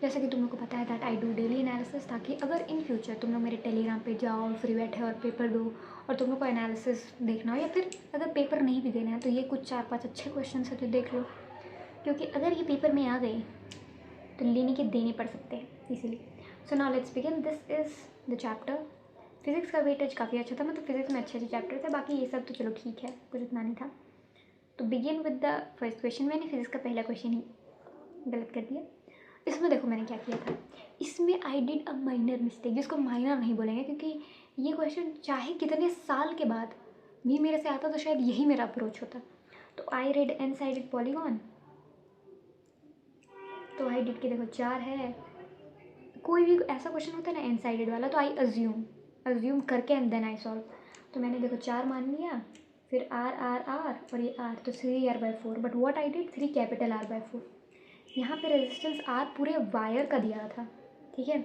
जैसे कि तुम लोग को पता है that I do daily analysis, ताकि अगर इन फ्यूचर तुम लोग मेरे टेलीग्राम पे जाओ, फ्री बैठे और पेपर दो, और तुम लोग को एनालिसिस देखना हो, या फिर अगर पेपर नहीं भी देना है तो ये कुछ 4-5 अच्छे क्वेश्चन है तो देख लो, क्योंकि अगर ये पेपर में आ गए तो लेने के देने पड़ सकते हैं इसीलिए। So now let's begin. This is the chapter. Physics का वेटेज काफ़ी अच्छा था, मतलब फिजिक्स में अच्छे अच्छे चैप्टर थे, बाकी ये सब तो चलो ठीक है, कुछ इतना नहीं था। तो begin with the first question. मैंने फिजिक्स का पहला क्वेश्चन ही गलत कर दिया। इसमें देखो मैंने क्या किया था, इसमें I did a minor mistake, जिसको माइनर नहीं बोलेंगे क्योंकि ये क्वेश्चन चाहे कितने साल के बाद भी मेरे से आता तो शायद यही मेरा अप्रोच होता। तो I read n sided polygon, तो आई डिड के देखो 4 है। कोई भी ऐसा क्वेश्चन होता है ना एन साइडेड वाला, तो आई अज्यूम करके एंड देन आई सॉल्व। तो मैंने देखो 4 मान लिया, फिर आर आर आर और ये आर, तो 3r/4। But what I did, 3 capital R/4। यहाँ पे रेजिस्टेंस आर पूरे वायर का दिया था, ठीक है,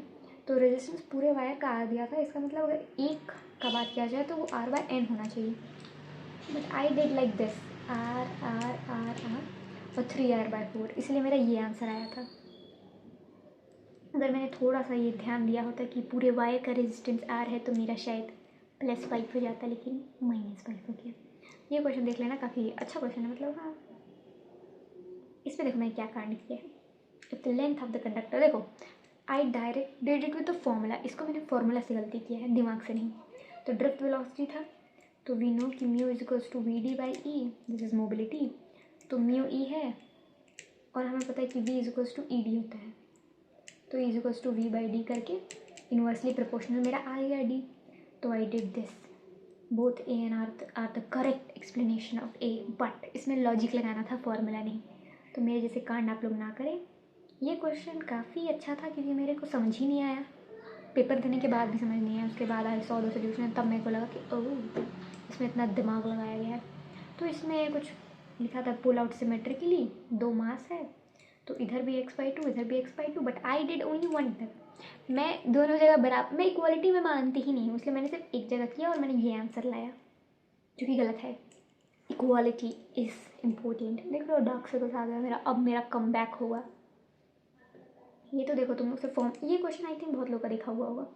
तो रेजिस्टेंस पूरे वायर का आर दिया था, इसका मतलब अगर एक का बात किया जाए तो वो R/n होना चाहिए। But I did like this, r r r r और 3r/4, इसलिए मेरा ये आंसर आया था। अगर मैंने थोड़ा सा ये ध्यान दिया होता कि पूरे वायर का रेजिस्टेंस आर है तो मेरा शायद +5 हो जाता, लेकिन -5 हो गया। ये क्वेश्चन देख लेना, काफ़ी अच्छा क्वेश्चन है, मतलब हाँ। इसमें देखो मैंने क्या कांड किया है। If the length of the conductor, देखो I direct did it with the formula, इसको मैंने फॉर्मूला से गलती किया है, दिमाग से नहीं। तो ड्रिफ्ट वेलोसिटी था, तो वी नो कि mu is equals to VD/E, this is mobility, तो म्यू ई है, और हमें पता है कि V is equals to ED होता है, तो इज इक्वल्स टू V/D करके इन्वर्सली प्रोपोर्शनल मेरा आ गया D। तो I did this, both A and R the correct explanation of A, but इसमें लॉजिक लगाना था, फॉर्मूला नहीं। तो मेरे जैसे कांड आप लोग ना करें। ये क्वेश्चन काफ़ी अच्छा था क्योंकि मेरे को समझ ही नहीं आया, पेपर देने के बाद भी समझ नहीं आया, उसके बाद आई सॉ द सोल्यूशन, तब मेरे को लगा कि ओह इसमें इतना दिमाग लगाया गया है। तो इसमें कुछ लिखा था पुल आउट सिमेट्रिकली, 2 मास है, तो इधर भी x/2 इधर भी x/2, but I did only one इधर। मैं दोनों जगह बराबर, मैं इक्वालिटी में मानती ही नहीं हूँ, इसलिए मैंने सिर्फ एक जगह किया और मैंने ये आंसर लाया जो कि गलत है। Equality is important. देख लो डार्क सर्कल्स आ गया मेरा, अब मेरा कम बैक होगा। ये तो देखो तुम लोग से फॉर्म, ये क्वेश्चन आई थिंक बहुत लोग का देखा हुआ होगा।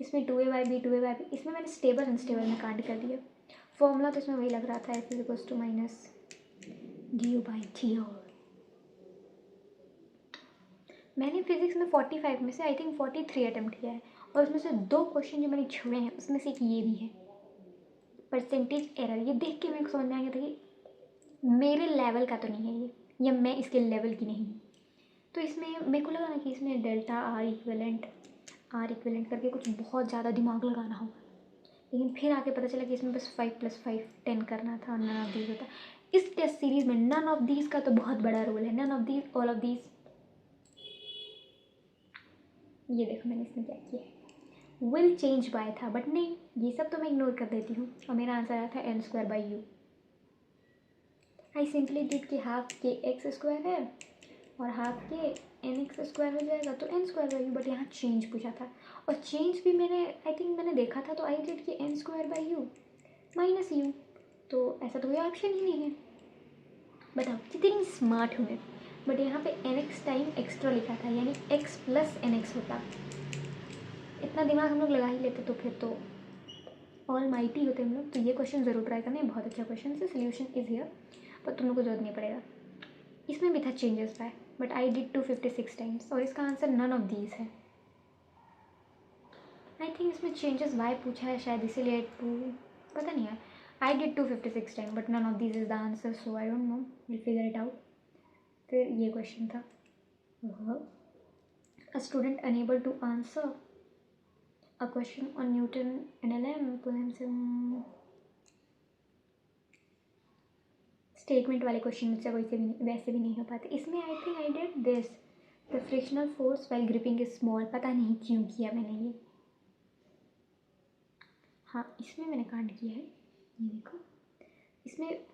इसमें 2a/b 2a/b, इसमें मैंने स्टेबल अनस्टेबल में कांड कर दिया। फॉर्मूला तो इसमें वही लग रहा था, f इक्वल्स टू -du/dr। मैंने फिजिक्स में 45 में से आई थिंक 43 अटैम्प्ट किया है, और उसमें से 2 क्वेश्चन जो मैंने छोड़े हैं उसमें से एक ये भी है। परसेंटेज एरर, ये देख के मेरे को समझ में आ गया था कि मेरे लेवल का तो नहीं है ये, या मैं इसके लेवल की नहीं हूँ। तो इसमें मेरे को लगा ना कि इसमें डेल्टा आर इक्विवेलेंट करके कुछ बहुत ज़्यादा दिमाग लगाना होगा, लेकिन फिर आके पता चला कि इसमें बस 5 + 5 10 करना था, नन ऑफ दीज होता। इस टेस्ट सीरीज में नन ऑफ दीज का तो बहुत बड़ा रोल है, none of these, all of these. ये देखो मैंने इसमें क्या किया है, विल चेंज बाय था, बट नहीं, ये सब तो मैं इग्नोर कर देती हूँ, और मेरा आंसर आया था n²/u। आई सिंपली डिड कि हाफ के x² है और हाफ के nx² हो जाएगा, तो n²/u, बट यहाँ चेंज पूछा था, और चेंज भी मैंने आई थिंक मैंने देखा था, तो आई डिड कि n²/u -u, तो ऐसा तो कोई ऑप्शन ही नहीं है। बताओ कितनी स्मार्ट हूँ मैं। बट यहाँ पे nx टाइम एक्स्ट्रा लिखा था, यानी x + nx होता। इतना दिमाग हम लोग लगा ही लेते तो फिर तो ऑल माइटी होते हम लोग। तो ये क्वेश्चन ज़रूर ट्राई करना है, बहुत अच्छा क्वेश्चन है, सोल्यूशन इज हियर, पर तुम लोग को जरूरत नहीं पड़ेगा। इसमें भी था changes by, but I did 256 times, और इसका आंसर नन ऑफ दीज है। आई थिंक इसमें चेंजेस बाय पूछा है शायद, इसीलिए 2, पता नहीं है। I did 256 time, but none of these is the answer, so I don't know, will figure it out. फिर ये क्वेश्चन था, a student unable to answer a question on Newton NLM statement वाले क्वेश्चन मुझसे वैसे भी नहीं हो पाते। इसमें I think I did this, the frictional force while gripping is small, पता नहीं क्यों किया मैंने ये। हाँ इसमें मैंने कांड किया है, ये देखो, इसमें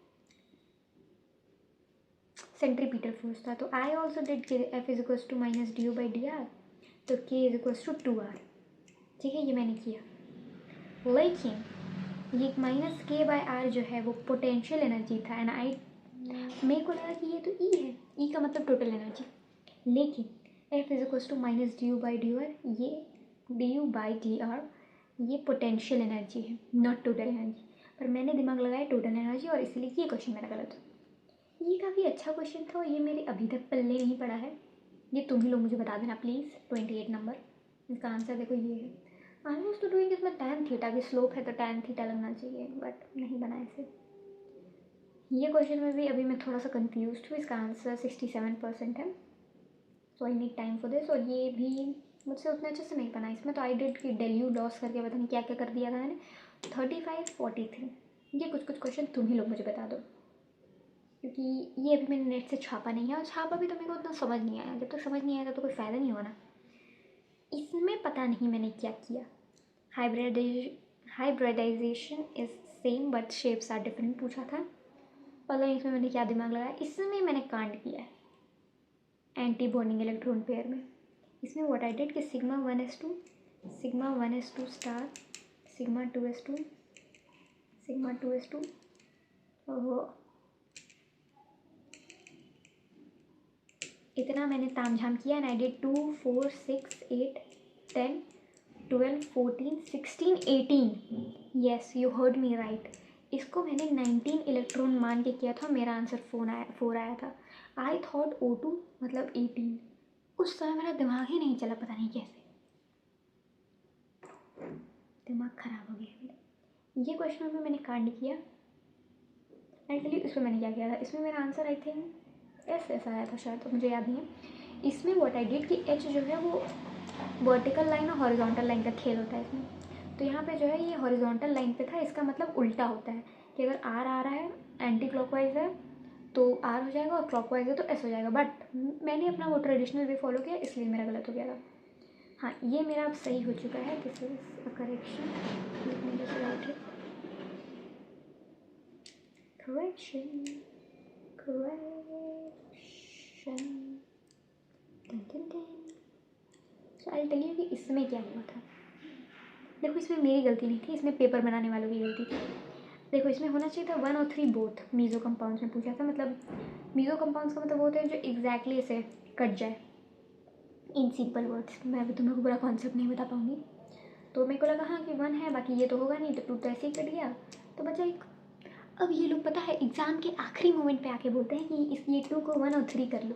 सेंट्रीपिटल फोर्स था, तो आई ऑल्सो डिड के F is equals to -du/dr, तो K is equals to 2r, ठीक है, ये मैंने किया। लेकिन ये -k/r जो है वो पोटेंशियल एनर्जी था, एंड आई मेरे को लगा कि ये तो E है, E का मतलब टोटल एनर्जी, लेकिन F is equals to minus D U by D R, ये D U by D R ये पोटेंशियल एनर्जी है, नॉट टोटल एनर्जी। पर मैंने दिमाग लगाया टोटल एनर्जी और इसलिए ये क्वेश्चन मेरा गलत हो। ये काफ़ी अच्छा क्वेश्चन था और ये मेरे अभी तक पल्ले नहीं पड़ा है। ये तुम ही लोग मुझे बता देना प्लीज़। 28 नंबर, इसका आंसर देखो ये है। आई वाज तो डूइंग इसमें tan थीटा की स्लोप है तो tan थीटा लगना चाहिए, बट नहीं बना इसे। ये क्वेश्चन में भी अभी मैं थोड़ा सा कंफ्यूज हूँ। इसका आंसर 67% है, so I need time for this. और ये भी मुझसे उतना अच्छे से नहीं बना। इसमें तो आई डिड कि डेल्यू लॉस करके पता नहीं क्या क्या कर दिया था मैंने। 35, 43 ये कुछ कुछ क्वेश्चन तुम ही लोग मुझे बता दो, क्योंकि ये अभी मैंने नेट से छापा नहीं है और छापा भी तो मेरे को उतना समझ नहीं आया। जब तक समझ नहीं आएगा तो कोई फ़ायदा नहीं होना। इसमें पता नहीं मैंने क्या किया। Hybridization is same but shapes are different पूछा था। पता नहीं इसमें मैंने क्या दिमाग लगाया। इसमें मैंने कांड किया है एंटी बॉन्डिंग इलेक्ट्रॉन पेयर में। इसमें व्हाट आई डिड कि sigma 1s2 star sigma 2s2 ओहो, इतना मैंने तामझाम किया। And I did 2, 4, 6, 8, 10, 12, 14, 16, 18। Yes you heard me right. इसको मैंने 19 इलेक्ट्रॉन मान के किया था। मेरा आंसर 4 आया था। आई थॉट O2 मतलब 18। उस समय मेरा दिमाग ही नहीं चला, पता नहीं कैसे दिमाग ख़राब हो गया मेरा। ये क्वेश्चन में मैंने कांड किया। एक्चुअली इसमें मैंने क्या किया था, इसमें मेरा आंसर आई थिंक ऐसा आया था शायद, तो मुझे याद नहीं है। इसमें व्हाट आई डिड कि एच जो है वो वर्टिकल लाइन और हॉरिजॉन्टल लाइन का खेल होता है इसमें। तो यहाँ पे जो है ये हॉरिजॉन्टल लाइन पे था। इसका मतलब उल्टा होता है कि अगर आर आ रहा है एंटी क्लॉकवाइज है तो आर हो जाएगा और क्लॉकवाइज है तो एस हो जाएगा। बट मैंने अपना वो ट्रेडिशनल वे फॉलो किया, इसलिए मेरा गलत हो गया था। हाँ, ये मेरा अब सही हो चुका है। This is a correction. So I tell you कि इसमें क्या हुआ था। देखो इसमें मेरी गलती नहीं थी, इसमें पेपर बनाने वालों की गलती थी। देखो इसमें होना चाहिए था 1 और 3 बोथ। मीज़ो कंपाउंड्स में पूछा था। मतलब मीज़ो कंपाउंड्स का मतलब होता है जो एग्जैक्टली ऐसे कट जाए इन सिंपल वर्ड्स। मैं अभी तुम्हें को पूरा कॉन्सेप्ट नहीं बता पाऊँगी। तो मेरे को लगा हाँ कि 1 है, बाकी ये तो होगा नहीं, तो 2 तो ऐसे ही कट गया, तो बचा 1। अब ये लोग पता है एग्ज़ाम के आखिरी मोमेंट पे आके बोलते हैं कि इस ये 2 को 1 और 3 कर लो।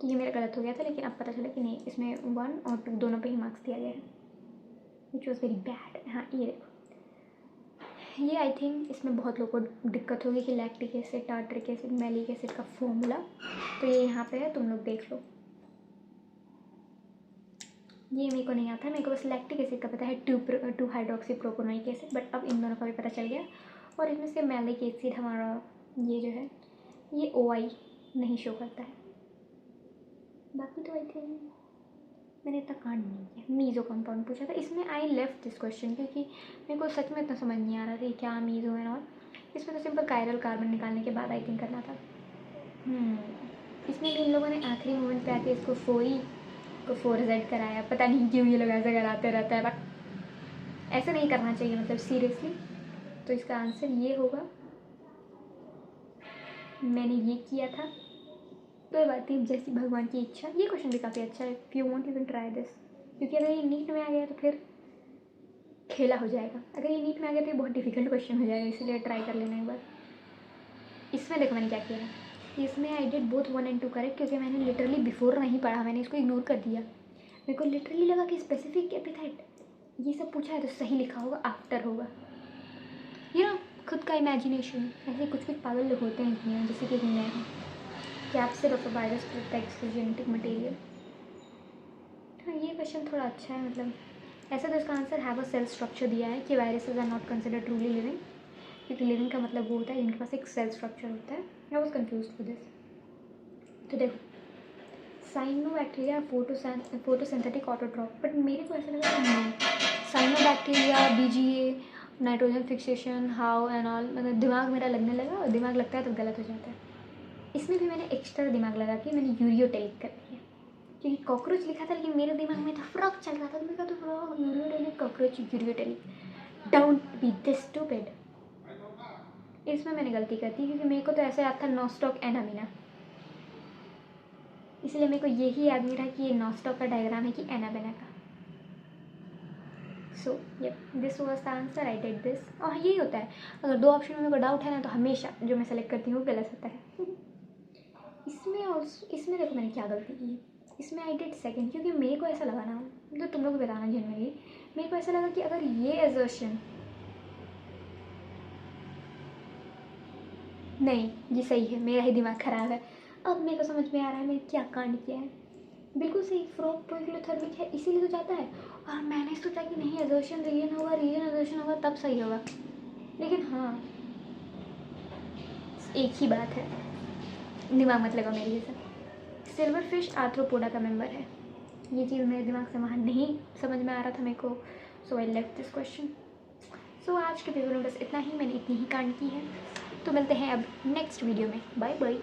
तो ये मेरा गलत हो गया था, लेकिन अब पता चला कि नहीं, इसमें 1 और 2 दोनों पे ही मार्क्स दिया गया है, विच वॉज़ वेरी बैड। हाँ ये देखो, ये आई थिंक इसमें बहुत लोगों को दिक्कत होगी कि lactic acid, tartaric acid, malic acid का फॉर्मूला। तो ये यहाँ पे है, तुम लोग देख लो। ये मेरे को नहीं आता, मेरे को बस लैक्टिक एसिड का पता है 2 हाइड्रोक्सी प्रोपोनोइक एसिड, बट अब इन दोनों का भी पता चल गया। और इसमें से मैलिक एसिड हमारा ये जो है ये OI नहीं शो करता है। बाकी तो आई थिंक मैंने इतना कांड नहीं किया। मीज़ो कंपाउंड पूछा था, इसमें आई लेफ्ट दिस क्वेश्चन क्योंकि मेरे को सच में इतना समझ नहीं आ रहा था क्या मीज़ो है। और इसमें तो सिंपल कायरल कार्बन निकालने के बाद आई थिंक करना था। इसमें भी इन लोगों ने आखिरी मोमेंट पे आके इसको 4Z कराया। पता नहीं क्यों ये लोग ऐसा कराते रहता है, बट ऐसा नहीं करना चाहिए, मतलब सीरियसली। तो इसका आंसर ये होगा। मैंने ये किया था, कोई बात नहीं, जैसी भगवान की इच्छा। ये क्वेश्चन भी काफ़ी अच्छा है। If you want you can try this, क्योंकि अगर ये नीट में आ गया तो फिर खेला हो जाएगा। अगर ये नीट में आ गया तो ये बहुत डिफिकल्ट क्वेश्चन हो जाएगा, इसलिए ट्राई कर लेना एक बार। इसमें देखो मैंने क्या किया है। इसमें I did both 1 and 2 correct, क्योंकि मैंने लिटरली बिफोर नहीं पढ़ा, मैंने इसको इग्नोर कर दिया। मेरे को लिटरली लगा कि स्पेसिफिक एपिथेट ये सब पूछा है तो सही लिखा होगा, आफ्टर होगा। ये ना खुद का इमेजिनेशन। ऐसे कुछ कुछ पागल लोग होते हैं दुनिया में, जैसे कि मैं हूँ। Capsid of a virus protects the genetic material. हाँ ये क्वेश्चन थोड़ा अच्छा है। मतलब ऐसा तो इसका answer have a cell structure दिया है कि viruses are not consider truly living, क्योंकि लिविंग का मतलब वो होता है जिनके पास एक सेल स्ट्रक्चर होता है। I was confuse with this. तो देखो साइनोबैक्टीरिया फोटोसिंथेटिक ऑटोट्रॉफ, बट मेरे को ऐसा लगा कि नहीं, cyanobacteria, BGA, nitrogen fixation, how and all, मतलब दिमाग मेरा लगने लगा, और दिमाग लगता है तो गलत हो जाता है। इसमें भी मैंने एक्स्ट्रा दिमाग लगा के मैंने यूरियोटेलिक कर दिया, क्योंकि कॉकरोच लिखा था लेकिन मेरे दिमाग में था फ्रॉक चल रहा था, तो मैं कहा तो frock, ureotelic, cockroach, ureotelic. Don't be this stupid. इसमें मैंने गलती कर दी क्योंकि मेरे को तो ऐसे याद था नॉस्टॉक एंड अमीना। इसलिए मेरे को यही याद नहीं रहा कि ये नॉनस्टॉप का डायग्राम है कि एना बेना का। So yup, this was the answer, I did this. और यही होता है, अगर दो ऑप्शन में मेरे को डाउट है ना तो हमेशा जो मैं सेलेक्ट करती हूँ वो गलत होता है। इसमें देखो मैंने क्या गलती की है, इसमें आई डिड सेकंड, क्योंकि मेरे को ऐसा लगा ना, तो तुम लोग को बताना जनरली, मेरे को ऐसा लगा कि अगर ये एजर्शन, नहीं ये सही है, मेरा ही दिमाग ख़राब है। अब मेरे को समझ में आ रहा है मैंने क्या कांड किया है। बिल्कुल सही, फ्रॉग पोइकिलोथर्मिक है इसीलिए तो जाता है। और मैंने सोचा कि नहीं एजर्शन रीजन होगा, रीजन एजर्शन होगा तब सही होगा, लेकिन हाँ एक ही बात है, दिमाग मत लगाओ मेरे जैसा। सिल्वर फिश आर्थ्रोपोडा का मेंबर है, ये चीज़ मेरे दिमाग से वहाँ नहीं समझ में आ रहा था मेरे को, सो आई लेफ्ट दिस क्वेश्चन। सो आज के पेपर में बस इतना ही, मैंने इतनी ही कांड की है। तो मिलते हैं अब नेक्स्ट वीडियो में, बाय बाय।